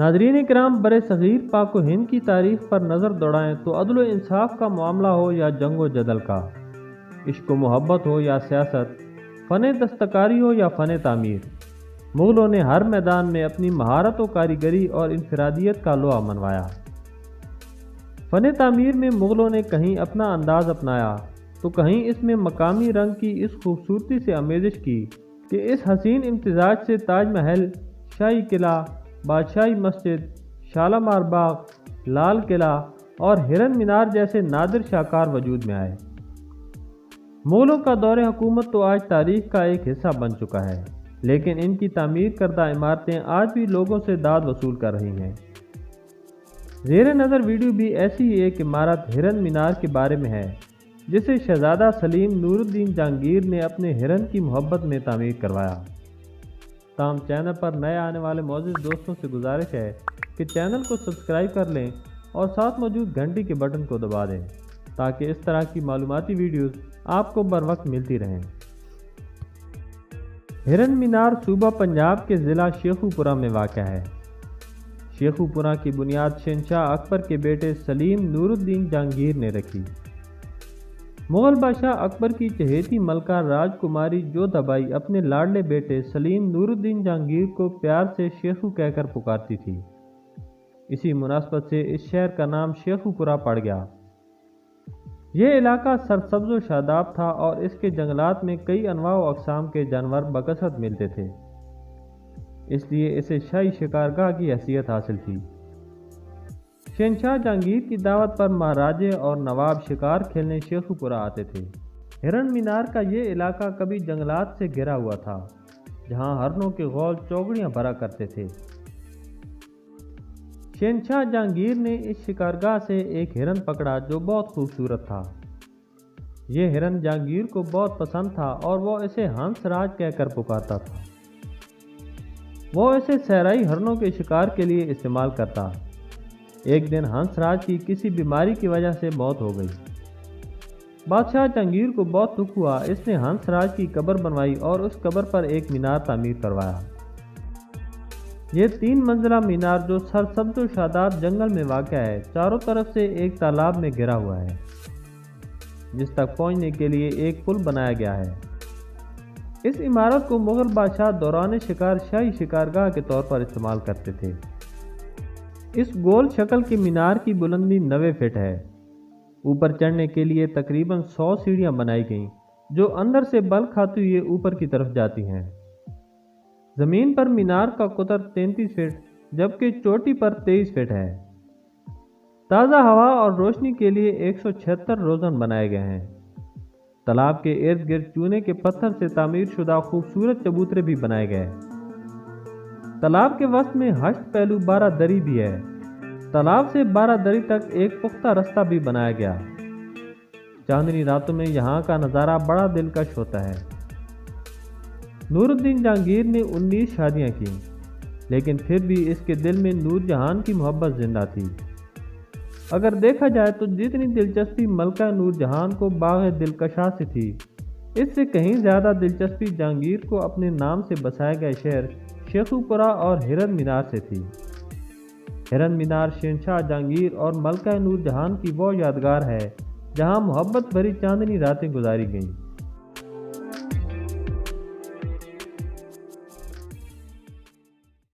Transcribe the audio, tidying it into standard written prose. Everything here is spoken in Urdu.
ناظرین کرام، بر صغیر پاک و ہند کی تاریخ پر نظر دوڑائیں تو عدل و انصاف کا معاملہ ہو یا جنگ و جدل کا، عشق و محبت ہو یا سیاست، فن دستکاری ہو یا فن تعمیر، مغلوں نے ہر میدان میں اپنی مہارت و کاریگری اور انفرادیت کا لوہا منوایا۔ فن تعمیر میں مغلوں نے کہیں اپنا انداز اپنایا تو کہیں اس میں مقامی رنگ کی اس خوبصورتی سے آمیزش کی کہ اس حسین امتزاج سے تاج محل، شاہی قلعہ، بادشاہی مسجد، شالامار باغ، لال قلعہ اور ہرن مینار جیسے نادر شاہکار وجود میں آئے۔ مغلوں کا دور حکومت تو آج تاریخ کا ایک حصہ بن چکا ہے، لیکن ان کی تعمیر کردہ عمارتیں آج بھی لوگوں سے داد وصول کر رہی ہیں۔ زیر نظر ویڈیو بھی ایسی ہی ایک عمارت ہرن مینار کے بارے میں ہے، جسے شہزادہ سلیم نور الدین جہانگیر نے اپنے ہرن کی محبت میں تعمیر کروایا۔ تاہم چینل پر نئے آنے والے معزز دوستوں سے گزارش ہے کہ چینل کو سبسکرائب کر لیں اور ساتھ موجود گھنٹی کے بٹن کو دبا دیں تاکہ اس طرح کی معلوماتی ویڈیوز آپ کو بر وقت ملتی رہیں۔ ہرن مینار صوبہ پنجاب کے ضلع شیخو پورہ میں واقع ہے۔ شیخو پورہ کی بنیاد شہنشاہ اکبر کے بیٹے سلیم نور الدین جہانگیر نے رکھی۔ مغل بادشاہ اکبر کی چہیتی ملکہ راج کماری جودھا بائی اپنے لاڈلے بیٹے سلیم نور الدین جہانگیر کو پیار سے شیخو کہہ کر پکارتی تھی۔ اسی مناسبت سے اس شہر کا نام شیخو پورہ پڑ گیا۔ یہ علاقہ سرسبز و شاداب تھا اور اس کے جنگلات میں کئی انواع و اقسام کے جانور بکثرت ملتے تھے، اس لیے اسے شاہی شکارگاہ کی حیثیت حاصل تھی۔ شہنشاہ جہانگیر کی دعوت پر مہاراجے اور نواب شکار کھیلنے شیخو پورہ آتے تھے۔ ہرن مینار کا یہ علاقہ کبھی جنگلات سے گھرا ہوا تھا، جہاں ہرنوں کے غول چوگڑیاں بھرا کرتے تھے۔ شہنشاہ جہانگیر نے اس شکارگاہ سے ایک ہرن پکڑا جو بہت خوبصورت تھا۔ یہ ہرن جہانگیر کو بہت پسند تھا اور وہ اسے ہنس راج کہہ کر پکارتا تھا۔ وہ اسے صحرائی ہرنوں کے شکار کے لیے استعمال کرتا۔ ایک دن ہنس راج کی کسی بیماری کی وجہ سے موت ہو گئی۔ بادشاہ جہانگیر کو بہت دکھ ہوا۔ اس نے ہنس راج کی قبر بنوائی اور اس قبر پر ایک مینار تعمیر کروایا۔ یہ 3 منزلہ مینار جو سرسبز و شاداب جنگل میں واقع ہے، چاروں طرف سے ایک تالاب میں گھرا ہوا ہے، جس تک پہنچنے کے لیے ایک پل بنایا گیا ہے۔ اس عمارت کو مغل بادشاہ دوران شکار شاہی شکارگاہ کے طور پر استعمال کرتے تھے۔ اس گول شکل کے مینار کی بلندی 90 فٹ ہے۔ اوپر چڑھنے کے لیے تقریباً 100 سیڑھیاں بنائی گئیں جو اندر سے بل کھاتے ہوئے اوپر کی طرف جاتی ہیں۔ زمین پر مینار کا قطر 33 فٹ جبکہ چوٹی پر 23 فٹ ہے۔ تازہ ہوا اور روشنی کے لیے 176 روزن بنائے گئے ہیں۔ تالاب کے ارد گرد چونے کے پتھر سے تعمیر شدہ خوبصورت چبوترے بھی بنائے گئے۔ تالاب کے وسط میں 8 پہلو 12 دری بھی ہے۔ تالاب سے 12 دری تک ایک پختہ رستہ بھی بنایا گیا۔ چاندنی راتوں میں یہاں کا نظارہ بڑا دلکش ہوتا ہے۔ نور الدین جہانگیر نے 19 شادیاں کی، لیکن پھر بھی اس کے دل میں نور جہان کی محبت زندہ تھی۔ اگر دیکھا جائے تو جتنی دلچسپی ملکہ نور جہان کو باغ دلکشا سے تھی، اس سے کہیں زیادہ دلچسپی جہانگیر کو اپنے نام سے بسائے گئے شہر شیخو پورہ اور ہرن مینار سے تھی۔ ہرن مینار شہنشاہ جہانگیر اور ملکہ نور جہان کی وہ یادگار ہے جہاں محبت بھری چاندنی راتیں گزاری گئیں۔